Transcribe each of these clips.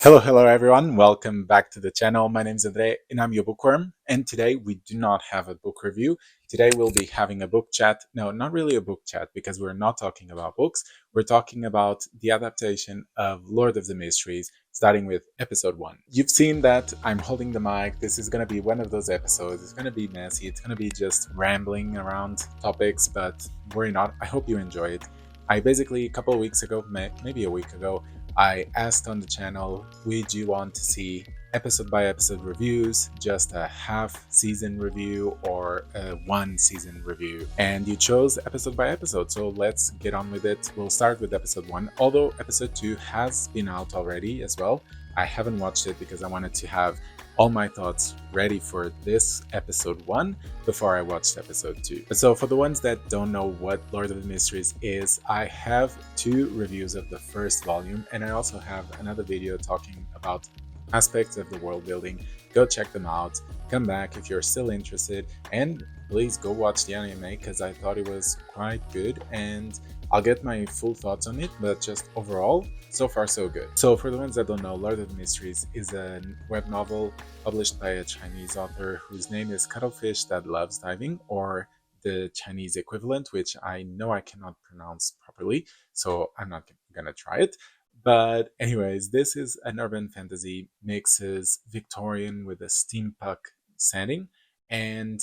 Hello everyone, welcome back to the channel. My name is Andre and I'm your bookworm, and today we do not have a book review. Today we'll be having a book chat. No, not really a book chat, because we're not talking about books. We're talking about the adaptation of Lord of the Mysteries, starting with episode 1. You've seen that I'm holding the mic. This is going to be one of those episodes. It's going to be messy. It's going to be just rambling around topics, but worry not. I hope you enjoy it. I basically, a couple of weeks ago, maybe a week ago, I asked on the channel, would you want to see episode by episode reviews, just a half season review, or a 1 season review? And you chose episode by episode, so let's get on with it. We'll start with episode 1, although episode 2 has been out already as well. I haven't watched it because I wanted to have all my thoughts ready for this episode 1 before I watched episode 2. So for the ones that don't know what Lord of the Mysteries is, I have 2 reviews of the first volume, and I also have another video talking about aspects of the world building. Go check them out, come back if you're still interested, and please go watch the anime because I thought it was quite good, and I'll get my full thoughts on it, but just overall, so far so good. So for the ones that don't know, Lord of the Mysteries is a web novel published by a Chinese author whose name is Cuttlefish That Loves Diving, or the Chinese equivalent, which I know I cannot pronounce properly, so I'm not gonna try it. But anyways, this is an urban fantasy, mixes Victorian with a steampunk setting, and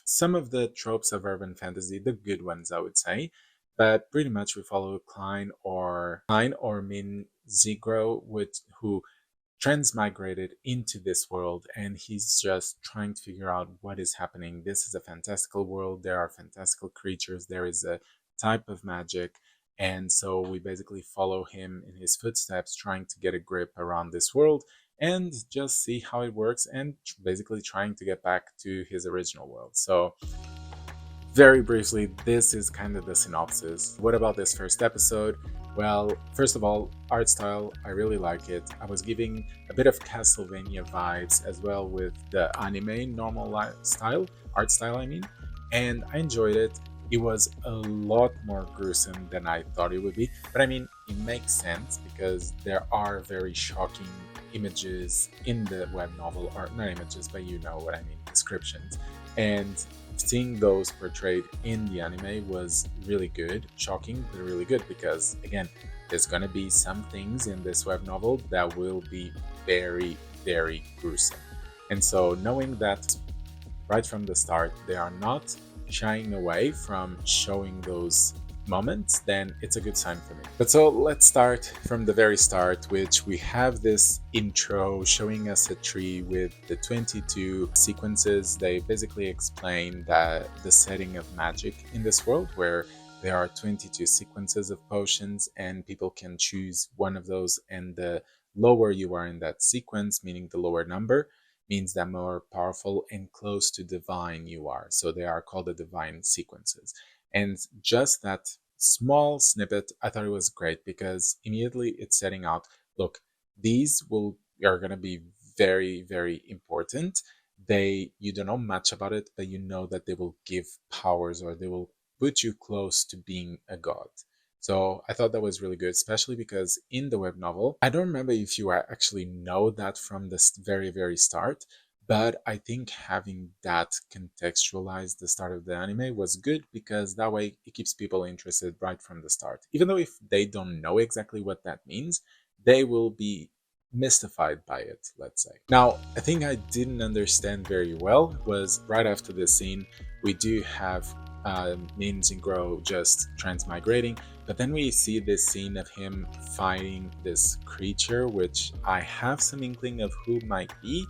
some of the tropes of urban fantasy, the good ones I would say. But pretty much we follow Klein or Min Zigro, who transmigrated into this world, and he's just trying to figure out what is happening. This is a fantastical world. There are fantastical creatures. There is a type of magic. And so we basically follow him in his footsteps, trying to get a grip around this world and just see how it works, and basically trying to get back to his original world. So very briefly, this is kind of the synopsis. What about this first episode? Well, first of all, art style, I really like it. I was giving a bit of Castlevania vibes as well with the anime normal art style, and I enjoyed it. It was a lot more gruesome than I thought it would be, but I mean, it makes sense because there are very shocking images in the web novel, or not images, but you know what I mean, descriptions. And seeing those portrayed in the anime was really good, shocking, but really good, because again, there's gonna be some things in this web novel that will be very, very gruesome. And so knowing that right from the start, they are not shying away from showing those moments, then it's a good sign for me. But so let's start from the very start, which we have this intro showing us a tree with the 22 sequences. They basically explain that the setting of magic in this world, where there are 22 sequences of potions and people can choose one of those, and the lower you are in that sequence, meaning the lower number, means that more powerful and close to divine you are. So they are called the divine sequences. And just that small snippet, I thought it was great, because immediately it's setting out, look, these are going to be very, very important. You don't know much about it, but you know that they will give powers, or they will put you close to being a god. So I thought that was really good, especially because in the web novel, I don't remember if you actually know that from the very, very start, but I think having that contextualize the start of the anime was good, because that way it keeps people interested right from the start. Even though if they don't know exactly what that means, they will be mystified by it, let's say. Now, a thing I didn't understand very well was right after this scene, we do have Min Zingro just transmigrating, but then we see this scene of him fighting this creature, which I have some inkling of who might be,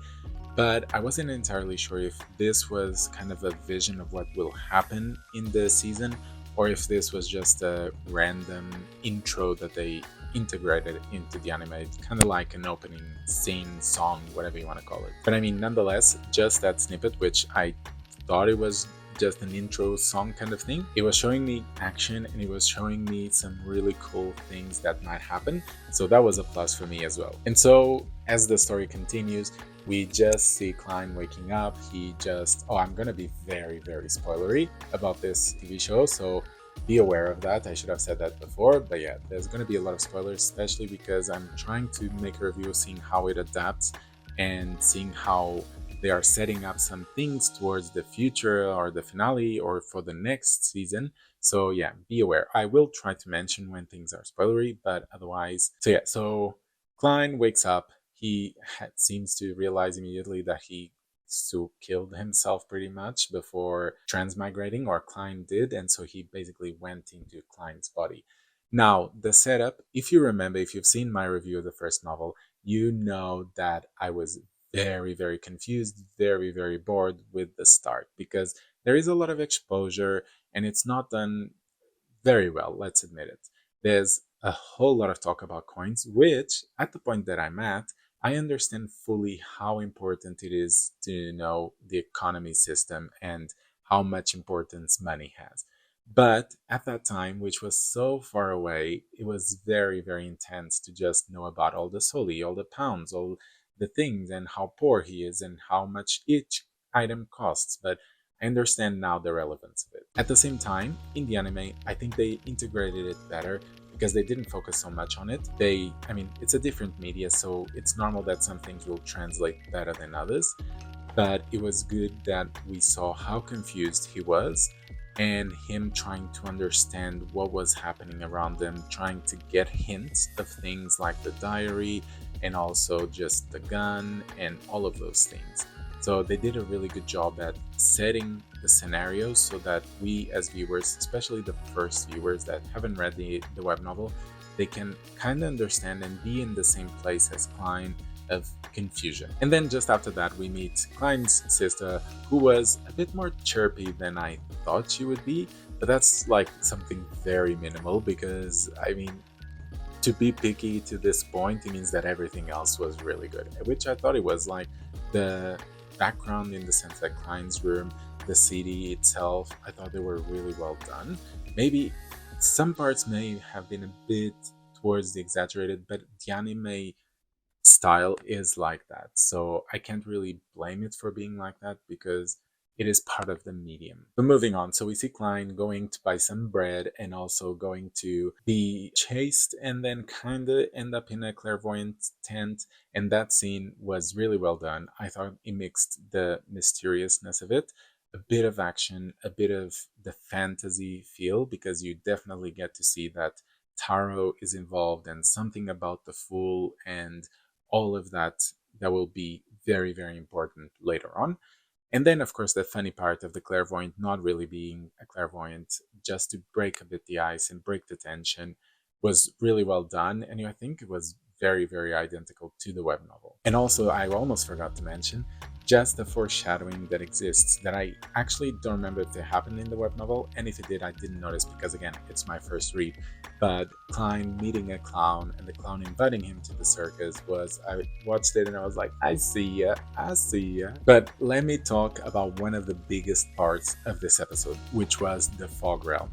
but I wasn't entirely sure if this was kind of a vision of what will happen in the season, or if this was just a random intro that they integrated into the anime, kind of like an opening scene, song, whatever you want to call it. But I mean, nonetheless, just that snippet, which I thought it was just an intro song kind of thing, it was showing me action, and it was showing me some really cool things that might happen. So that was a plus for me as well. And so as the story continues, we just see Klein waking up. I'm gonna be very, very spoilery about this TV show, so be aware of that. I should have said that before, but yeah, there's going to be a lot of spoilers, especially because I'm trying to make a review seeing how it adapts and seeing how they are setting up some things towards the future or the finale or for the next season. So yeah, be aware. I will try to mention when things are spoilery, but otherwise. So yeah, so Klein wakes up. He seems to realize immediately that he Sue killed himself pretty much before transmigrating, or Klein did, and so he basically went into Klein's body. Now, the setup, if you remember, if you've seen my review of the first novel, you know that I was very, very confused, very, very bored with the start because there is a lot of exposure and it's not done very well, let's admit it. There's a whole lot of talk about coins, which, at the point that I'm at, I understand fully how important it is to know the economy system and how much importance money has. But at that time, which was so far away, it was very, very intense to just know about all the soli, all the pounds, all the things, and how poor he is, and how much each item costs. But I understand now the relevance of it. At the same time, in the anime, I think they integrated it better because they didn't focus so much on it. I mean, it's a different media, so it's normal that some things will translate better than others. But it was good that we saw how confused he was and him trying to understand what was happening around him, trying to get hints of things like the diary and also just the gun and all of those things. So they did a really good job at setting the scenarios so that we as viewers, especially the first viewers that haven't read the web novel, they can kind of understand and be in the same place as Klein of confusion. And then just after that, we meet Klein's sister, who was a bit more chirpy than I thought she would be, but that's like something very minimal because, I mean, to be picky to this point, it means that everything else was really good, which I thought it was. Like the background in the sense that Klein's room, the city itself, I thought they were really well done. Maybe some parts may have been a bit towards the exaggerated, but the anime style is like that. So I can't really blame it for being like that because it is part of the medium. But moving on, so we see Klein going to buy some bread and also going to be chased and then kind of end up in a clairvoyant tent. And that scene was really well done. I thought it mixed the mysteriousness of it, a bit of action, a bit of the fantasy feel, because you definitely get to see that Taro is involved and something about the fool and all of that that will be very, very important later on. And then, of course, the funny part of the clairvoyant not really being a clairvoyant, just to break a bit the ice and break the tension, was really well done. And I think it was very, very identical to the web novel. And also, I almost forgot to mention just the foreshadowing that exists that I actually don't remember if it happened in the web novel. And if it did, I didn't notice because, again, it's my first read. But Klein meeting a clown and the clown inviting him to the circus was, I watched it and I was like, I see ya, I see ya. But let me talk about one of the biggest parts of this episode, which was the fog realm.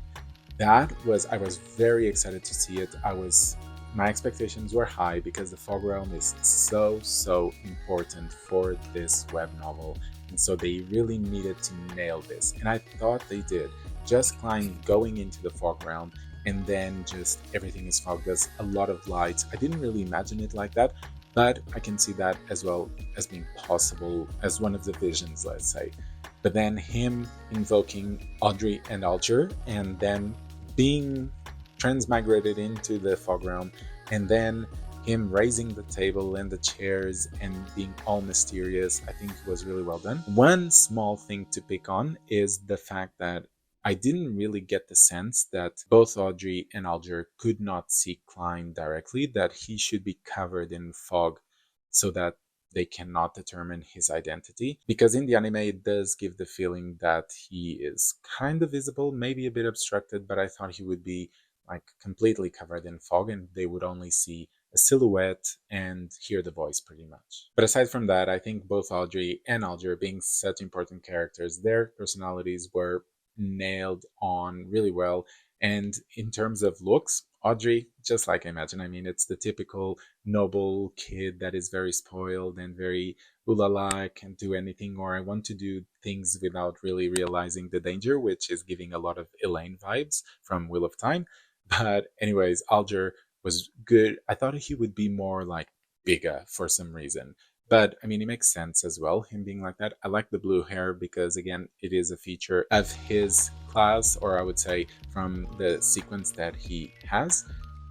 I was very excited to see it. My expectations were high because the fog realm is so important for this web novel. And so they really needed to nail this. And I thought they did. Just Klein going into the fog realm and then just everything is fog. There's a lot of lights. I didn't really imagine it like that, but I can see that as well as being possible as one of the visions, let's say. But then him invoking Audrey and Alger and them being transmigrated into the fog realm, and then him raising the table and the chairs and being all mysterious, I think was really well done. One small thing to pick on is the fact that I didn't really get the sense that both Audrey and Alger could not see Klein directly, that he should be covered in fog so that they cannot determine his identity. Because in the anime, it does give the feeling that he is kind of visible, maybe a bit obstructed, but I thought he would be like completely covered in fog and they would only see a silhouette and hear the voice pretty much. But aside from that, I think both Audrey and Alger, being such important characters, their personalities were nailed on really well. And in terms of looks, Audrey, just like I imagine. I mean, it's the typical noble kid that is very spoiled and very ooh la la, I can't do anything, or I want to do things without really realizing the danger, which is giving a lot of Elaine vibes from Wheel of Time. But anyways, Alger was good. I thought he would be more like bigger for some reason. But I mean, it makes sense as well, him being like that. I like the blue hair because, again, it is a feature of his class, or I would say from the sequence that he has.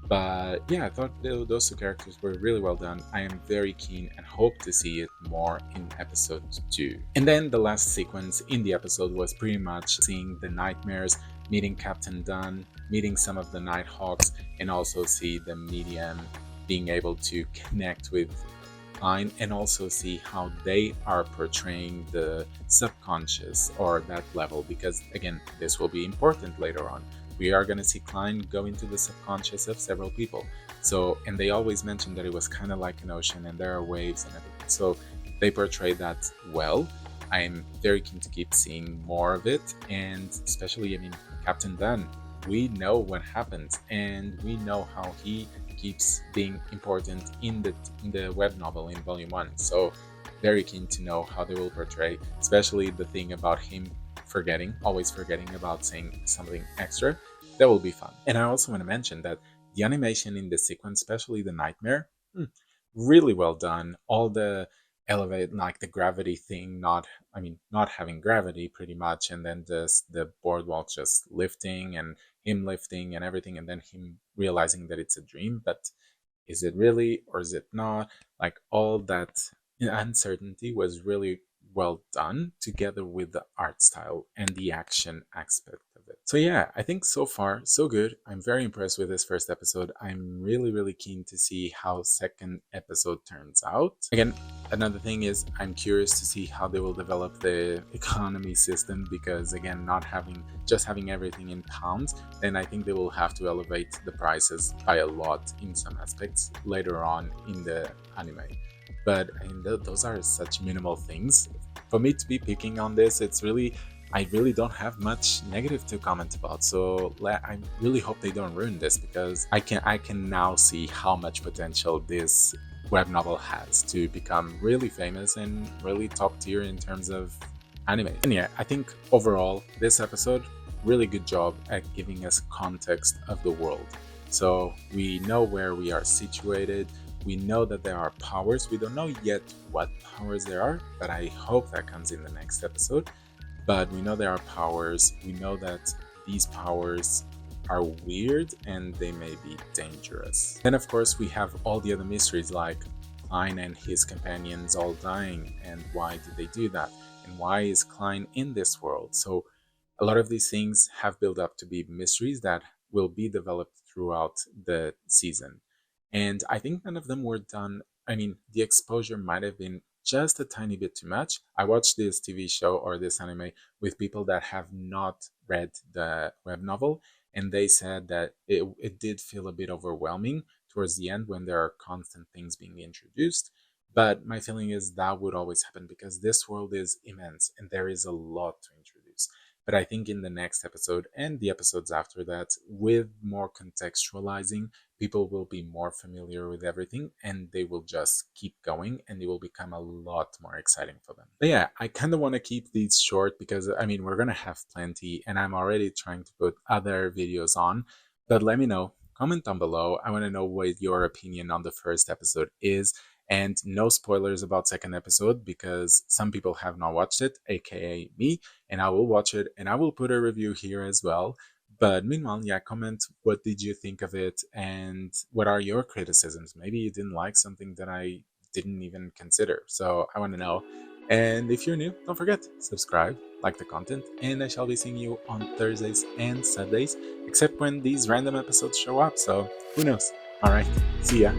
But yeah, I thought those two characters were really well done. I am very keen and hope to see it more in episode 2. And then the last sequence in the episode was pretty much seeing the nightmares, meeting Captain Dunn, meeting some of the Nighthawks, and also see the medium being able to connect with Klein and also see how they are portraying the subconscious or that level, because again, this will be important later on. We are going to see Klein go into the subconscious of several people. So, and they always mentioned that it was kind of like an ocean and there are waves and everything. So they portray that well. I'm very keen to keep seeing more of it. And especially, I mean, Captain Dunn, we know what happens and we know how he keeps being important in the web novel in volume 1. So very keen to know how they will portray, especially the thing about him always forgetting about saying something extra. That will be fun. And I also want to mention that the animation in this sequence, especially the nightmare, really well done. All the elevate, like the gravity thing, not having gravity pretty much, and then the boardwalk just lifting and him lifting and everything, and then him realizing that it's a dream, but is it really or is it not? Like all that uncertainty was really well done together with the art style and the action aspect of it. So yeah, I think so far so good. I'm very impressed with this first episode. I'm really keen to see how second episode turns out. Again, another thing is I'm curious to see how they will develop the economy system, because again, not having everything in pounds, then I think they will have to elevate the prices by a lot in some aspects later on in the anime. But I mean, those are such minimal things. For me to be picking on this, I really don't have much negative to comment about. So I really hope they don't ruin this, because I can now see how much potential this web novel has to become really famous and really top tier in terms of anime. And yeah, I think overall this episode, really good job at giving us context of the world. So we know where we are situated. We know that there are powers. We don't know yet what powers there are, but I hope that comes in the next episode. But we know there are powers. We know that these powers are weird and they may be dangerous. Then of course we have all the other mysteries, like Klein and his companions all dying, and why did they do that? And why is Klein in this world? So a lot of these things have built up to be mysteries that will be developed throughout the season. And I think none of them were done. I mean, the exposure might have been just a tiny bit too much. I watched this TV show or this anime with people that have not read the web novel, and they said that it did feel a bit overwhelming towards the end when there are constant things being introduced. But my feeling is that would always happen because this world is immense and there is a lot to introduce. But I think in the next episode and the episodes after that, with more contextualizing, people will be more familiar with everything and they will just keep going and it will become a lot more exciting for them. But yeah, I kind of want to keep these short because I mean, we're going to have plenty and I'm already trying to put other videos on. But let me know, comment down below. I want to know what your opinion on the first episode is. And no spoilers about second episode because some people have not watched it, aka me, and I will watch it and I will put a review here as well. But meanwhile, yeah, comment what did you think of it and what are your criticisms? Maybe you didn't like something that I didn't even consider. So I want to know. And if you're new, don't forget, subscribe, like the content, and I shall be seeing you on Thursdays and Sundays, except when these random episodes show up. So who knows? All right, see ya.